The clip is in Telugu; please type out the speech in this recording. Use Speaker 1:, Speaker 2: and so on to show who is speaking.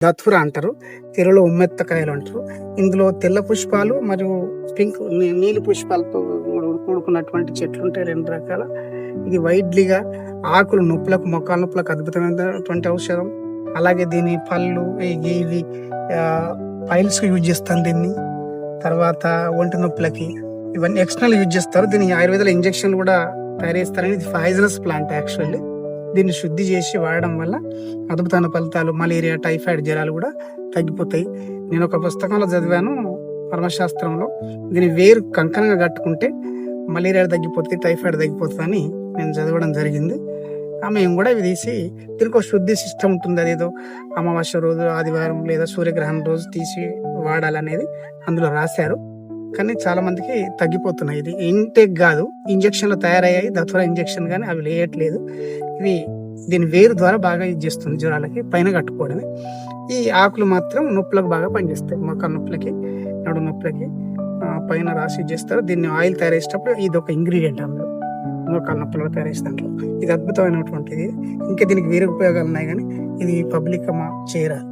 Speaker 1: దతుర అంటారు. తెలుగులో ఉమ్మెత్తకాయలు అంటారు. ఇందులో తెల్ల పుష్పాలు మరియు పింక్ నీలి పుష్పాలతో కూడుకున్నటువంటి చెట్లు ఉంటాయి 2 రకాల. ఇది వైడ్లీగా ఆకులు నొప్పులకు, మోకాళ్ళ నొప్పులకు అద్భుతమైనటువంటి ఔషధం. అలాగే దీని పళ్ళు ఇవి పైల్స్‌కి యూజ్ చేస్తాం దీన్ని. తర్వాత ఒంటి నొప్పులకి ఇవన్నీ ఎక్స్టర్నల్ యూజ్ చేస్తారు. దీన్ని ఆయుర్వేదంలో ఇంజెక్షన్లు కూడా తయారు చేస్తారని. ఇది పాయిజనస్ ప్లాంట్ యాక్చువల్లీ. దీన్ని శుద్ధి చేసి వాడడం వల్ల అద్భుతమైన ఫలితాలు, మలేరియా, టైఫాయిడ్ జ్వరాలు కూడా తగ్గిపోతాయి. నేను ఒక పుస్తకంలో చదివాను పరమశాస్త్రంలో, దీని వేరు కంకణంగా కట్టుకుంటే మలేరియా తగ్గిపోతుంది, టైఫాయిడ్ తగ్గిపోతుంది అని నేను చదవడం జరిగింది. మేము కూడా ఇవి తీసి దీనికి ఒక శుద్ధి సిస్టమ్ ఉంటుంది. అదేదో అమావాస్య రోజు, ఆదివారం లేదా సూర్యగ్రహణం రోజు తీసి వాడాలనేది అందులో రాశారు. కానీ చాలా మందికి తగ్గిపోతున్నాయి. ఇది ఇంటేక్ కాదు, ఇంజక్షన్లు తయారయ్యాయి. దతుర ఇంజక్షన్ కానీ అవి లేయట్లేదు. ఇవి దీని వేరు ద్వారా బాగా యూజ్ చేస్తుంది జ్వరాలకి, పైన కట్టుకోవడమే. ఈ ఆకులు మాత్రం నొప్పులకు బాగా పనిచేస్తాయి. మోకాళ్ళ నొప్పులకి, నడు నొప్పులకి పైన రాసి యూజ్ చేస్తారు. దీన్ని ఆయిల్ తయారు చేసేటప్పుడు ఇది ఒక ఇంగ్రీడియంట్ అందులో, మోకాళ్ళ నొప్పులు తయారు చేసే దాంట్లో. ఇది అద్భుతమైనటువంటిది. ఇంకా దీనికి వేరే ఉపయోగాలు ఉన్నాయి కానీ ఇది పబ్లిక్ చేయరాదు.